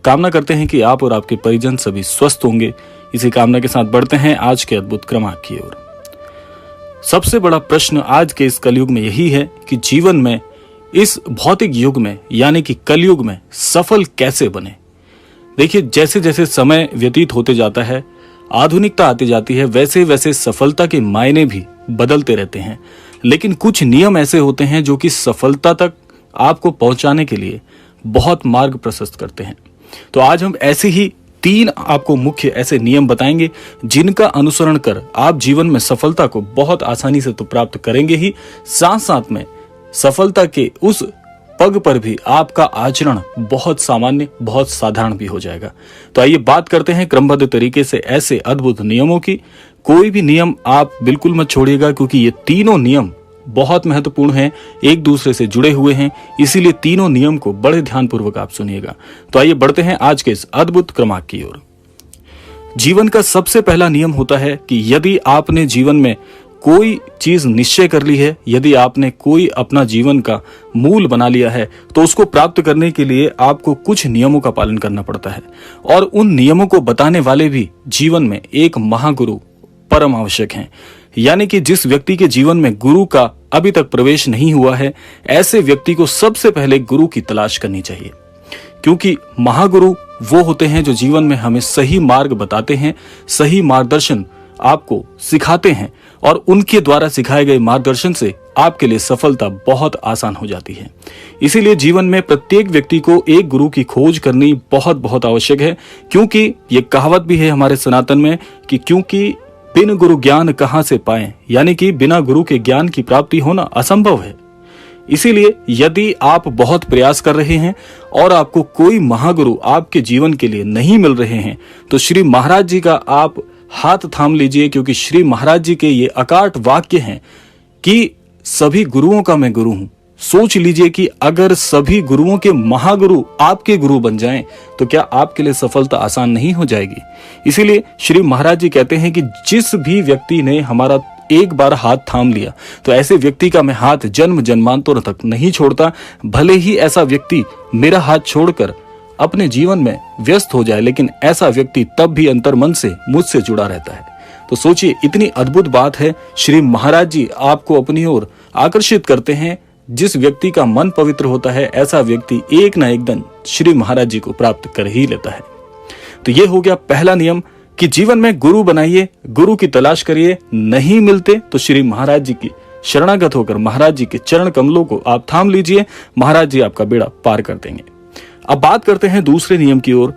कामना करते हैं कि आप और आपके परिजन सभी स्वस्थ होंगे। इसी कामना के साथ बढ़ते हैं आज के अद्भुत क्रमांक की ओर। सबसे बड़ा प्रश्न आज के इस कलयुग में यही है कि जीवन में, इस भौतिक युग में यानी कि कलयुग में सफल कैसे बने। देखिए, जैसे जैसे समय व्यतीत होते जाता है, आधुनिकता आती जाती है, वैसे वैसे सफलता के मायने भी बदलते रहते हैं। लेकिन कुछ नियम ऐसे होते हैं जो कि सफलता तक आपको पहुंचाने के लिए बहुत मार्ग प्रशस्त करते हैं। तो आज हम ऐसे ही 3 आपको मुख्य ऐसे नियम बताएंगे जिनका अनुसरण कर आप जीवन में सफलता को बहुत आसानी से तो प्राप्त करेंगे ही, साथ साथ में सफलता के उस पग पर भी आपका आचरण बहुत सामान्य, बहुत साधारण भी हो जाएगा। तो आइए बात करते हैं क्रमबद्ध तरीके से ऐसे अद्भुत नियमों की। कोई भी नियम आप बिल्कुल मत छोड़िएगा, क्योंकि ये तीनों नियम बहुत महत्वपूर्ण हैं, एक दूसरे से जुड़े हुए हैं, इसीलिए तीनों नियम को बड़े ध्यानपूर्वक आप सुनिएगा। तो आइए बढ़ते हैं आज के इस अद्भुत क्रमांक की ओर। जीवन का सबसे पहला नियम होता है कि यदि आपने जीवन में कोई चीज निश्चय कर ली है, यदि आपने कोई अपना जीवन का मूल बना लिया है, तो उसको प्राप्त करने के लिए आपको कुछ नियमों का पालन करना पड़ता है। और उन नियमों को बताने वाले भी जीवन में एक महागुरु परम आवश्यक हैं। यानी कि जिस व्यक्ति के जीवन में गुरु का अभी तक प्रवेश नहीं हुआ है, ऐसे व्यक्ति को सबसे पहले गुरु की तलाश करनी चाहिए। क्योंकि महागुरु वो होते हैं जो जीवन में हमें सही मार्ग बताते हैं, सही मार्गदर्शन आपको सिखाते हैं, और उनके द्वारा सिखाए गए मार्गदर्शन से आपके लिए सफलता बहुत आसान हो जाती है। इसीलिए जीवन में प्रत्येक व्यक्ति को एक गुरु की खोज करनी बहुत बहुत आवश्यक है। क्योंकि ये कहावत भी है हमारे सनातन में कि क्योंकि बिन गुरु ज्ञान कहां से पाएं, यानी कि बिना गुरु के ज्ञान की प्राप्ति होना असंभव है। इसीलिए यदि आप बहुत प्रयास कर रहे हैं और आपको कोई महागुरु आपके जीवन के लिए नहीं मिल रहे हैं, तो श्री महाराज जी का आप हाथ थाम लीजिए। क्योंकि श्री महाराज जी के ये अकाट वाक्य हैं कि सभी गुरुओं का मैं गुरु हूं। सोच लीजिए कि अगर सभी गुरुओं के महागुरु आपके गुरु बन जाएं, तो क्या आपके लिए सफलता आसान नहीं हो जाएगी। इसीलिए श्री महाराज जी कहते हैं कि जिस भी व्यक्ति ने हमारा एक बार हाथ थाम लिया, तो ऐसे व्यक्ति का मैं हाथ जन्म जन्मांतरों तक नहीं छोड़ता। भले ही ऐसा व्यक्ति मेरा हाथ छोड़कर अपने जीवन में व्यस्त हो जाए, लेकिन ऐसा व्यक्ति तब भी अंतर्मन से मुझसे जुड़ा रहता है। तो सोचिए, इतनी अद्भुत बात है। श्री महाराज जी आपको अपनी ओर आकर्षित करते हैं। जिस व्यक्ति का मन पवित्र होता है, ऐसा व्यक्ति एक ना एक दिन श्री महाराज जी को प्राप्त कर ही लेता है। तो ये हो गया पहला नियम कि जीवन में गुरु बनाइए, गुरु की तलाश करिए। नहीं मिलते तो श्री महाराज जी की शरणागत होकर महाराज जी के चरण कमलों को आप थाम लीजिए। महाराज जी आपका बेड़ा पार कर देंगे। अब बात करते हैं दूसरे नियम की ओर।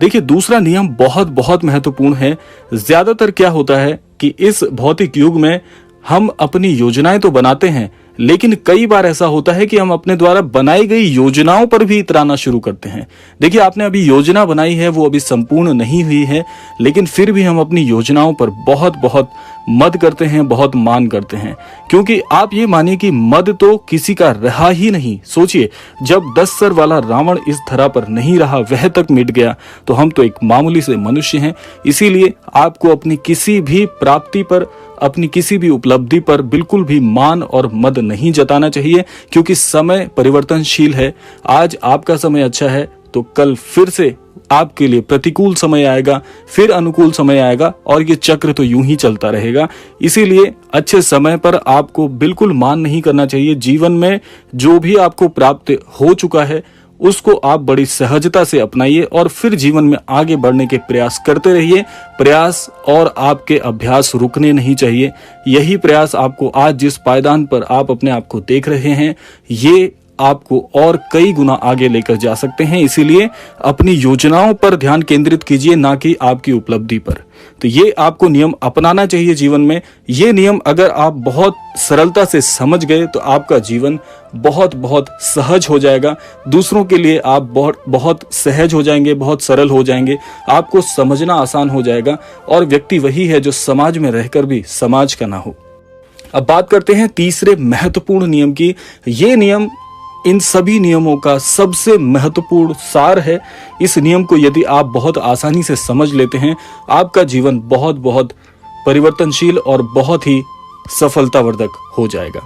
देखिए, दूसरा नियम बहुत बहुत महत्वपूर्ण है। ज्यादातर क्या होता है कि इस भौतिक युग में हम अपनी योजनाएं तो बनाते हैं, लेकिन कई बार ऐसा होता है कि हम अपने द्वारा बनाई गई योजनाओं पर भी इतराना शुरू करते हैं। देखिए, आपने अभी योजना बनाई है, वो अभी संपूर्ण नहीं हुई है, लेकिन फिर भी हम अपनी योजनाओं पर बहुत बहुत मद करते हैं, बहुत मान करते हैं। क्योंकि आप ये मानिए कि मद तो किसी का रहा ही नहीं। सोचिए, जब 10 सर वाला रावण इस धरा पर नहीं रहा, वह तक मिट गया, तो हम तो एक मामूली से मनुष्य हैं। इसीलिए आपको अपनी किसी भी प्राप्ति पर, अपनी किसी भी उपलब्धि पर बिल्कुल भी मान और मद नहीं जताना चाहिए। क्योंकि समय परिवर्तनशील है। आज आपका समय अच्छा है तो कल फिर से आपके लिए प्रतिकूल समय आएगा, फिर अनुकूल समय आएगा, और ये चक्र तो यूं ही चलता रहेगा। इसीलिए अच्छे समय पर आपको बिल्कुल मान नहीं करना चाहिए। जीवन में जो भी आपको प्राप्त हो चुका है, उसको आप बड़ी सहजता से अपनाइए और फिर जीवन में आगे बढ़ने के प्रयास करते रहिए। प्रयास और आपके अभ्यास रुकने नहीं चाहिए। यही प्रयास आपको आज जिस पायदान पर आप अपने आप को देख रहे हैं, ये आपको और कई गुना आगे लेकर जा सकते हैं। इसीलिए अपनी योजनाओं पर ध्यान केंद्रित कीजिए, ना कि आपकी उपलब्धि पर। तो ये आपको नियम अपनाना चाहिए जीवन में। ये नियम अगर आप बहुत सरलता से समझ गए, तो आपका जीवन बहुत बहुत सहज हो जाएगा। दूसरों के लिए आप बहुत सहज हो जाएंगे, बहुत सरल हो जाएंगे। आपको समझना आसान हो जाएगा, और व्यक्ति वही है जो समाज में रहकर भी समाज का ना हो। अब बात करते हैं तीसरे महत्वपूर्ण नियम की। ये नियम इन सभी नियमों का सबसे महत्वपूर्ण सार है। इस नियम को यदि आप बहुत आसानी से समझ लेते हैं, आपका जीवन बहुत बहुत परिवर्तनशील और बहुत ही सफलतावर्धक हो जाएगा।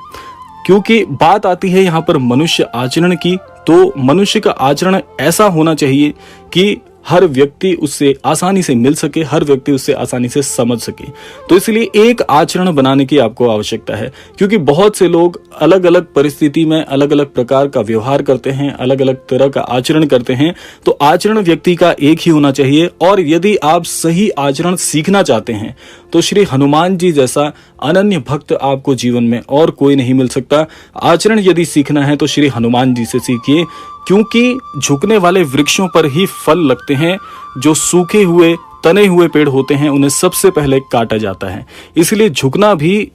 क्योंकि बात आती है यहाँ पर मनुष्य आचरण की, तो मनुष्य का आचरण ऐसा होना चाहिए कि हर व्यक्ति उससे आसानी से मिल सके, हर व्यक्ति उससे आसानी से समझ सके। तो इसलिए एक आचरण बनाने की आपको आवश्यकता है, क्योंकि बहुत से लोग अलग अलग परिस्थिति में अलग अलग प्रकार का व्यवहार करते हैं, अलग अलग तरह का आचरण करते हैं। तो आचरण व्यक्ति का एक ही होना चाहिए। और यदि आप सही आचरण सीखना चाहते हैं तो श्री हनुमान जी जैसा अनन्य भक्त आपको जीवन में और कोई नहीं मिल सकता। आचरण यदि सीखना है तो श्री हनुमान जी से सीखिए, क्योंकि झुकने वाले वृक्षों पर ही फल लगते हैं। जो सूखे हुए तने हुए पेड़ होते हैं उन्हें सबसे पहले काटा जाता है। इसलिए झुकना भी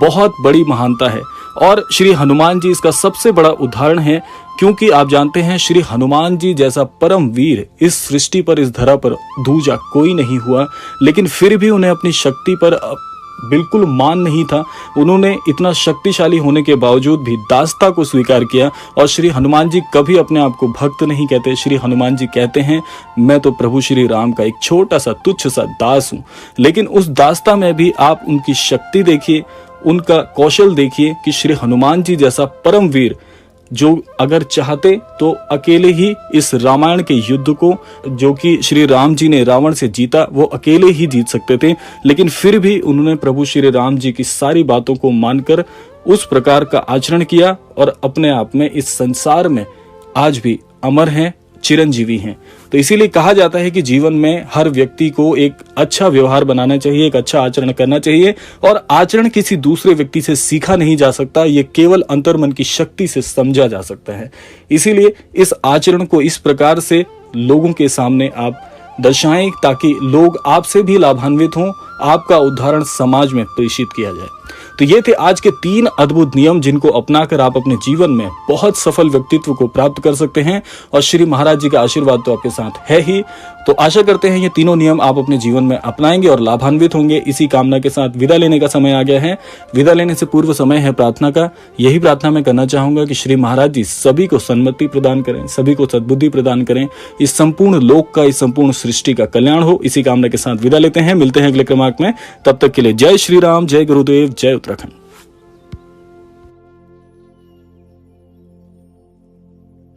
बहुत बड़ी महानता है और श्री हनुमान जी इसका सबसे बड़ा उदाहरण है। क्योंकि आप जानते हैं श्री हनुमान जी जैसा परम वीर इस सृष्टि पर, इस धरा पर दूजा कोई नहीं हुआ, लेकिन फिर भी उन्हें अपनी शक्ति पर बिल्कुल मान नहीं था। उन्होंने इतना शक्तिशाली होने के बावजूद भी दासता को स्वीकार किया। और श्री हनुमान जी कभी अपने आप को भक्त नहीं कहते। श्री हनुमान जी कहते हैं, मैं तो प्रभु श्री राम का एक छोटा सा तुच्छ सा दास हूं। लेकिन उस दासता में भी आप उनकी शक्ति देखिए, उनका कौशल देखिए कि श्री हनुमान जी जैसा परम वीर जो अगर चाहते तो अकेले ही इस रामायण के युद्ध को, जो कि श्री राम जी ने रावण से जीता, वो अकेले ही जीत सकते थे। लेकिन फिर भी उन्होंने प्रभु श्री राम जी की सारी बातों को मानकर उस प्रकार का आचरण किया और अपने आप में इस संसार में आज भी अमर हैं, चिरंजीवी हैं। तो इसीलिए कहा जाता है कि जीवन में हर व्यक्ति को एक अच्छा व्यवहार बनाना चाहिए, एक अच्छा आचरण करना चाहिए। और आचरण किसी दूसरे व्यक्ति से सीखा नहीं जा सकता, ये केवल अंतर्मन की शक्ति से समझा जा सकता है। इसीलिए इस आचरण को इस प्रकार से लोगों के सामने आप दर्शाएं ताकि लोग आपसे भी लाभान्वित हों, आपका उदाहरण समाज में प्रेषित किया जाए। तो ये थे आज के 3 अद्भुत नियम जिनको अपनाकर आप अपने जीवन में बहुत सफल व्यक्तित्व को प्राप्त कर सकते हैं। और श्री महाराज जी का आशीर्वाद तो आपके साथ है ही। तो आशा करते हैं ये तीनों नियम आप अपने जीवन में अपनाएंगे और लाभान्वित होंगे। इसी कामना के साथ विदा लेने का समय आ गया है। विदा लेने से पूर्व समय है प्रार्थना का। यही प्रार्थना मैं करना चाहूंगा कि श्री महाराज जी सभी को सन्मति प्रदान करें, सभी को सद्बुद्धि प्रदान करें, इस संपूर्ण लोक का, इस संपूर्ण सृष्टि का कल्याण हो। इसी कामना के साथ विदा लेते हैं। मिलते हैं अगले क्रमांक में। तब तक के लिए जय श्री राम, जय गुरुदेव, जय उत्तराखंड।